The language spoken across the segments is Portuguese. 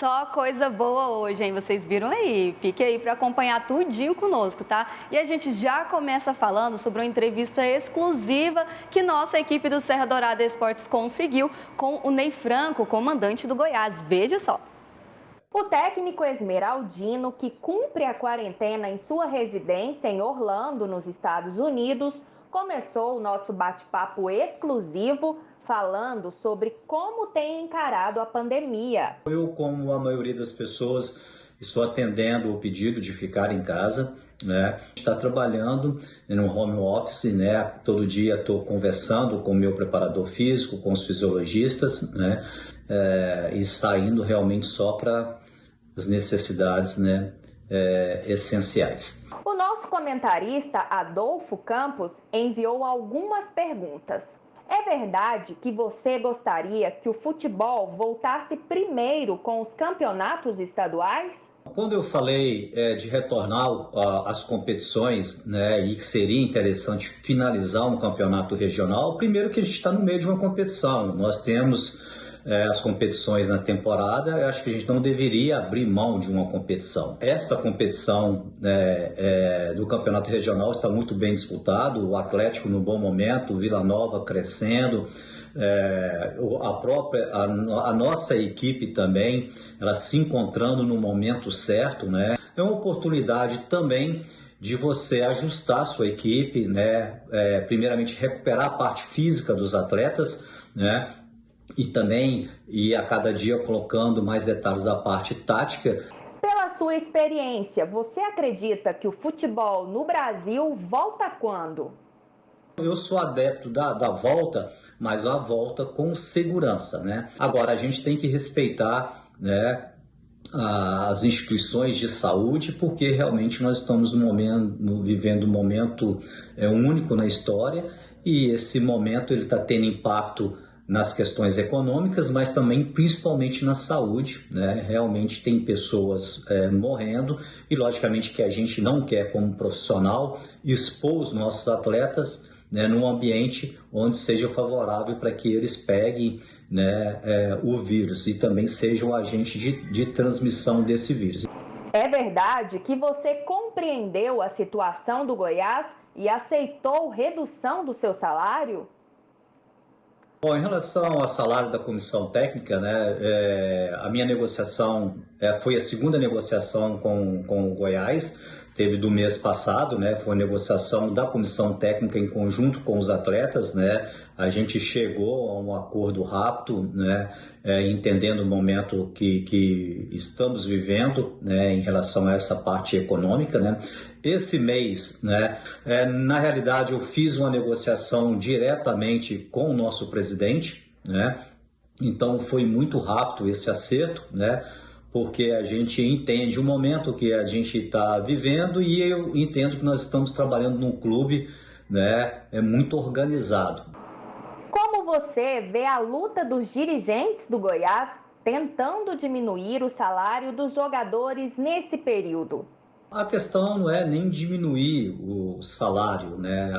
Só coisa boa hoje, hein? Vocês viram aí? Fique aí para acompanhar tudinho conosco, tá? E a gente já começa falando sobre uma entrevista exclusiva que nossa equipe do Serra Dourada Esportes conseguiu com o Ney Franco, comandante do Goiás. Veja só. O técnico esmeraldino, que cumpre a quarentena em sua residência em Orlando, nos Estados Unidos, começou o nosso bate-papo exclusivo falando sobre como tem encarado a pandemia. Eu, como a maioria das pessoas, estou atendendo o pedido de ficar em casa, né? Está trabalhando no home office, né? Todo dia estou conversando com o meu preparador físico, com os fisiologistas, né? E saindo realmente só para as necessidades, né? Essenciais. O nosso comentarista Adolfo Campos enviou algumas perguntas. É verdade que você gostaria que o futebol voltasse primeiro com os campeonatos estaduais? Quando eu falei de retornar às competições, né, e que seria interessante finalizar um campeonato regional, primeiro que a gente está no meio de uma competição. Nós temos as competições na temporada, eu acho que a gente não deveria abrir mão de uma competição. Esta competição do campeonato regional está muito bem disputado, o Atlético no bom momento, o Vila Nova crescendo, a nossa equipe também, ela se encontrando no momento certo, né? É uma oportunidade também de você ajustar a sua equipe, né? Primeiramente recuperar a parte física dos atletas, né? E também ir a cada dia colocando mais detalhes da parte tática. Pela sua experiência, você acredita que o futebol no Brasil volta quando? Eu sou adepto da volta, mas a volta com segurança, né? Agora, a gente tem que respeitar, né, as instituições de saúde, porque realmente nós estamos vivendo um momento único na história, e esse momento ele está tendo impacto nas questões econômicas, mas também principalmente na saúde, né? Realmente tem pessoas morrendo, e logicamente que a gente não quer, como profissional, expor os nossos atletas, né, num ambiente onde seja favorável para que eles peguem, né, o vírus e também sejam o agente de transmissão desse vírus. É verdade que você compreendeu a situação do Goiás e aceitou redução do seu salário? Bom, em relação ao salário da comissão técnica, né, a minha negociação foi a segunda negociação com o Goiás, teve do mês passado, né, foi a negociação da comissão técnica em conjunto com os atletas, né, a gente chegou a um acordo rápido, né, entendendo o momento que estamos vivendo, né, em relação a essa parte econômica, né. Esse mês, né, na realidade eu fiz uma negociação diretamente com o nosso presidente, né, então foi muito rápido esse acerto, né, porque a gente entende o momento que a gente está vivendo, e eu entendo que nós estamos trabalhando num clube, né, muito organizado. Como você vê a luta dos dirigentes do Goiás tentando diminuir o salário dos jogadores nesse período? A questão não é nem diminuir o salário, né,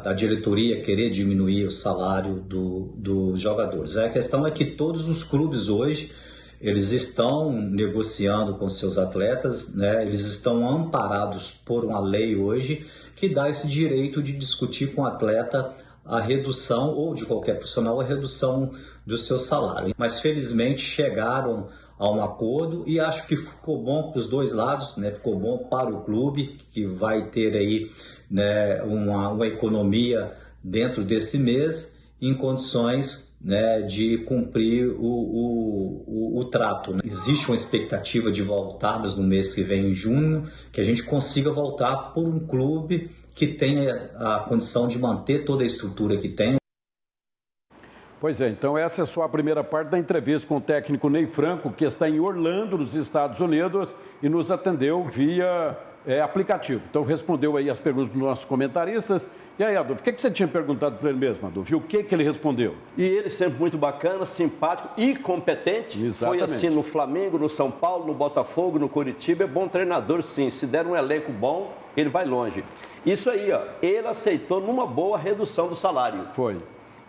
da diretoria querer diminuir o salário dos jogadores. A questão é que todos os clubes hoje, eles estão negociando com seus atletas, né, eles estão amparados por uma lei hoje que dá esse direito de discutir com o atleta a redução, ou de qualquer profissional, a redução do seu salário. Mas felizmente chegaram a um acordo, e acho que ficou bom para os dois lados, né? Ficou bom para o clube, que vai ter aí, né, uma economia dentro desse mês, em condições, né, de cumprir o trato, né? Existe uma expectativa de voltarmos no mês que vem, em junho, que a gente consiga voltar por um clube que tenha a condição de manter toda a estrutura que tem. Pois é, então essa é só a primeira parte da entrevista com o técnico Ney Franco, que está em Orlando, nos Estados Unidos, e nos atendeu via aplicativo. Então respondeu aí as perguntas dos nossos comentaristas. E aí, Adolfo, o que você tinha perguntado para ele mesmo, Adolfo? E o que ele respondeu? E ele sempre muito bacana, simpático e competente. Exatamente. Foi assim no Flamengo, no São Paulo, no Botafogo, no Curitiba. É bom treinador, sim. Se der um elenco bom, ele vai longe. Isso aí, ó, ele aceitou numa boa redução do salário. Foi.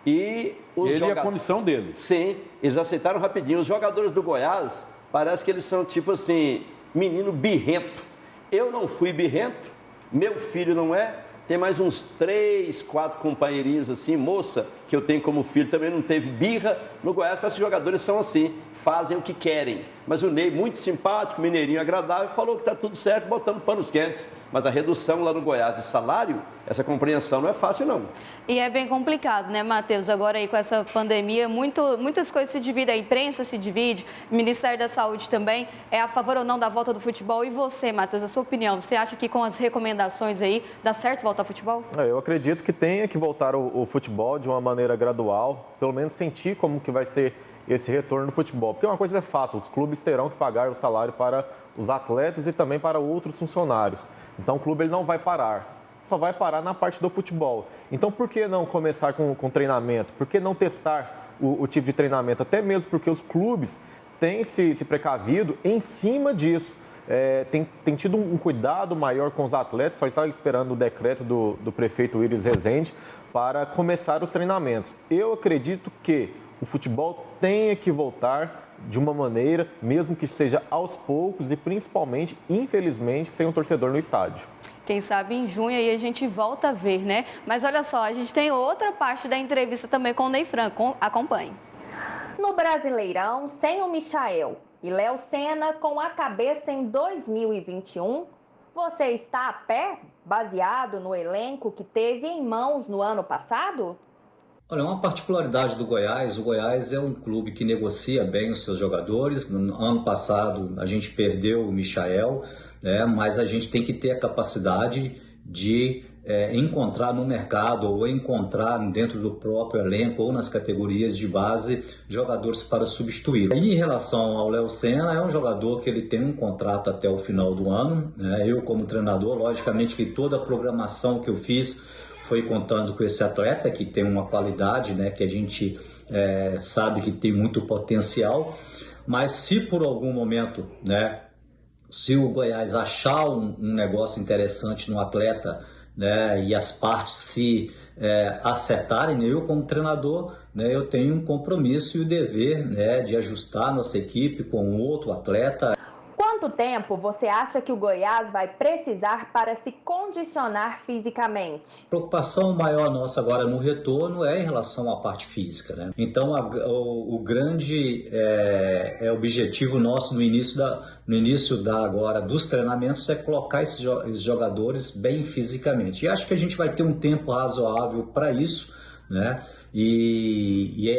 E ele e a comissão dele. Sim, eles aceitaram rapidinho. Os jogadores do Goiás Parece que eles são tipo assim, menino birrento. Eu não fui birrento, meu filho não é. Tem mais uns 3, 4 companheirinhos assim, moça, que eu tenho como filho, também não teve birra. No Goiás, esses jogadores são assim, fazem o que querem. Mas o Ney, muito simpático, mineirinho agradável, falou que está tudo certo, botando panos quentes. Mas a redução lá no Goiás de salário, essa compreensão não é fácil, não. E é bem complicado, né, Matheus? Agora aí com essa pandemia, muitas coisas se dividem, a imprensa se divide, o Ministério da Saúde também é a favor ou não da volta do futebol. E você, Matheus, a sua opinião? Você acha que com as recomendações aí, dá certo voltar ao futebol? Eu acredito que tenha que voltar o futebol de uma maneira gradual, pelo menos sentir como que vai ser esse retorno do futebol. Porque uma coisa é fato, os clubes terão que pagar o salário para os atletas e também para outros funcionários. Então o clube ele não vai parar, só vai parar na parte do futebol. Então por que não começar com treinamento? Por que não testar o tipo de treinamento? Até mesmo porque os clubes têm se precavido em cima disso. Tem tido um cuidado maior com os atletas, só estava esperando o decreto do prefeito Iris Rezende para começar os treinamentos. Eu acredito que o futebol tenha que voltar de uma maneira, mesmo que seja aos poucos e principalmente, infelizmente, sem um torcedor no estádio. Quem sabe em junho aí a gente volta a ver, né? Mas olha só, a gente tem outra parte da entrevista também com o Ney Franco. Acompanhe. No Brasileirão, sem o Michael e Léo Senna com a cabeça em 2021, você está a pé, baseado no elenco que teve em mãos no ano passado? Olha, uma particularidade do Goiás, o Goiás é um clube que negocia bem os seus jogadores. No ano passado a gente perdeu o Michael, né, mas a gente tem que ter a capacidade de encontrar no mercado ou encontrar dentro do próprio elenco ou nas categorias de base jogadores para substituir. E em relação ao Léo Senna, é um jogador que ele tem um contrato até o final do ano, né? Eu como treinador, logicamente que toda a programação que eu fiz foi contando com esse atleta que tem uma qualidade, né, que a gente sabe que tem muito potencial, mas se por algum momento, né, se o Goiás achar um negócio interessante no atleta, né, e as partes se acertarem, eu como treinador, né, eu tenho um compromisso e o dever, né, de ajustar nossa equipe com outro atleta. Quanto tempo você acha que o Goiás vai precisar para se condicionar fisicamente? A preocupação maior nossa agora no retorno é em relação à parte física, né? Então, o grande objetivo nosso no início agora dos treinamentos é colocar esses jogadores bem fisicamente. E acho que a gente vai ter um tempo razoável para isso, né? E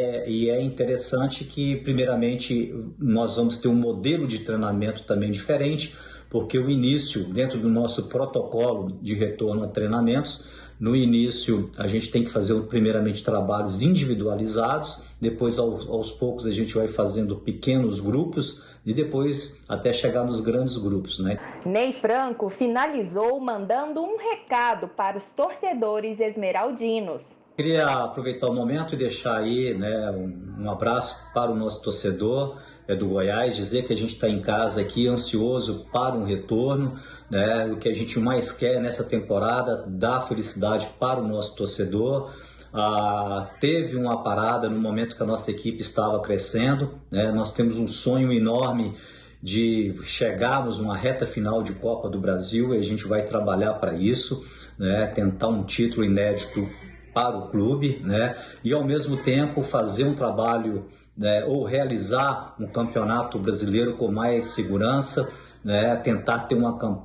é interessante que, primeiramente, nós vamos ter um modelo de treinamento também diferente, porque o início, dentro do nosso protocolo de retorno a treinamentos, no início a gente tem que fazer primeiramente trabalhos individualizados, depois aos poucos a gente vai fazendo pequenos grupos e depois até chegar nos grandes grupos, né? Ney Franco finalizou mandando um recado para os torcedores esmeraldinos. Queria aproveitar o momento e deixar aí, né, um abraço para o nosso torcedor do Goiás, dizer que a gente está em casa aqui ansioso para um retorno, né, o que a gente mais quer nessa temporada, dar felicidade para o nosso torcedor. Teve uma parada no momento que a nossa equipe estava crescendo, né, nós temos um sonho enorme de chegarmos numa reta final de Copa do Brasil e a gente vai trabalhar para isso, né, tentar um título inédito para o clube, né? E ao mesmo tempo fazer um trabalho, né, ou realizar um campeonato brasileiro com mais segurança, né? Tentar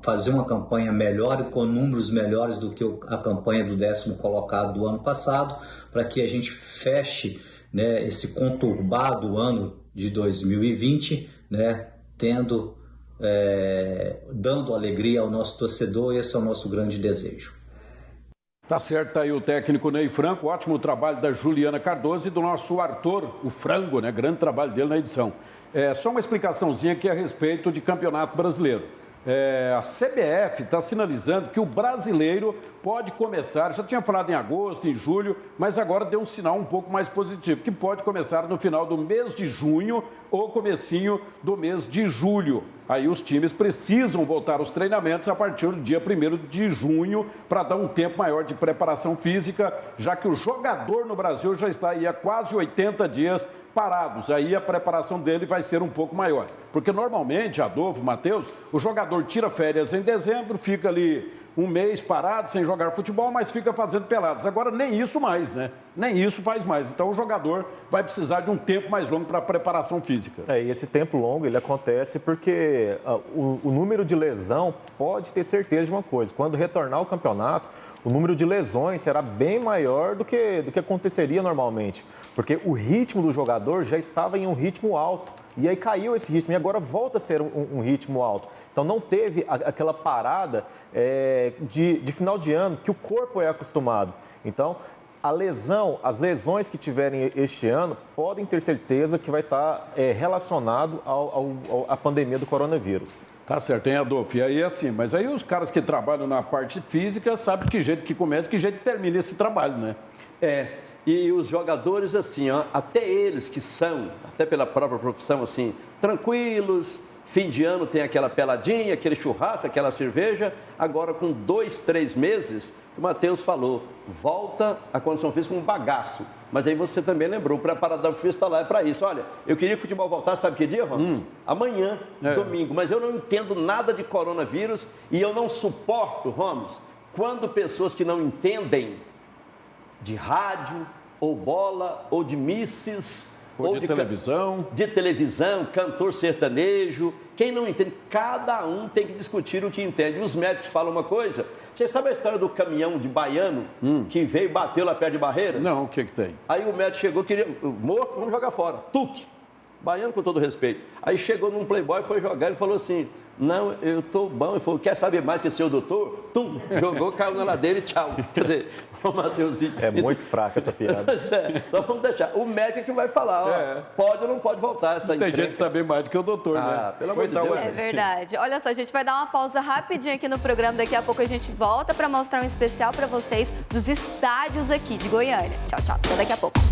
fazer uma campanha melhor e com números melhores do que a campanha do 10º colocado do ano passado, para que a gente feche, né, esse conturbado ano de 2020, né, dando alegria ao nosso torcedor, e esse é o nosso grande desejo. Tá certo, tá aí o técnico Ney Franco, ótimo trabalho da Juliana Cardoso e do nosso Arthur, o Frango, né? Grande trabalho dele na edição. Só uma explicaçãozinha aqui a respeito de Campeonato Brasileiro. A CBF está sinalizando que o brasileiro pode começar, já tinha falado em agosto, em julho, mas agora deu um sinal um pouco mais positivo, que pode começar no final do mês de junho ou comecinho do mês de julho. aí os times precisam voltar aos treinamentos a partir do dia 1º de junho para dar um tempo maior de preparação física, já que o jogador no Brasil já está aí há quase 80 dias parados. Aí a preparação dele vai ser um pouco maior. Porque normalmente, Adolfo, Matheus, o jogador tira férias em dezembro, fica ali um mês parado, sem jogar futebol, mas fica fazendo peladas. Agora, nem isso mais, né? Nem isso faz mais. Então, o jogador vai precisar de um tempo mais longo para a preparação física. E esse tempo longo, ele acontece porque o número de lesão pode ter certeza de uma coisa. Quando retornar ao campeonato, o número de lesões será bem maior do que aconteceria normalmente. Porque o ritmo do jogador já estava em um ritmo alto. E aí caiu esse ritmo e agora volta a ser um ritmo alto. Então não teve aquela parada de final de ano que o corpo é acostumado. Então as lesões que tiverem este ano podem ter certeza que vai estar relacionado à pandemia do coronavírus. Tá certo, hein, Adolfo? E aí, assim, mas aí os caras que trabalham na parte física sabem que jeito que começa, que jeito que termina esse trabalho, né? E os jogadores, assim, ó, até eles que são, até pela própria profissão, assim, tranquilos, fim de ano tem aquela peladinha, aquele churrasco, aquela cerveja, agora com 2, 3 meses, o Matheus falou, volta a condição física com um bagaço. Mas aí você também lembrou, o preparador físico está lá para isso. Olha, eu queria que o futebol voltasse, sabe que dia, Ramos? Amanhã, domingo. Mas eu não entendo nada de coronavírus e eu não suporto, Ramos, quando pessoas que não entendem de rádio, ou bola, ou de misses, ou de televisão. De televisão, cantor sertanejo. Quem não entende, cada um tem que discutir o que entende. Os médicos falam uma coisa. Você sabe a história do caminhão de baiano que veio e bateu lá perto de Barreiras? Não, o que tem? Aí o médico chegou, queria, morto, vamos jogar fora. Tuque. Baiano com todo respeito. Aí chegou num playboy, foi jogar, ele falou assim, não, eu tô bom. Ele falou, quer saber mais que seu doutor? Tum, jogou, caiu na ladeira e tchau. Quer dizer, o Mateuzinho... É muito fraca essa piada. Então vamos deixar. O médico é que vai falar, ó, pode ou não pode voltar essa Tem gente que saber mais do que o doutor, né? Pelo amor de Deus. É verdade. Olha só, a gente vai dar uma pausa rapidinho aqui no programa. Daqui a pouco a gente volta para mostrar um especial para vocês dos estádios aqui de Goiânia. Tchau, tchau. Até daqui a pouco.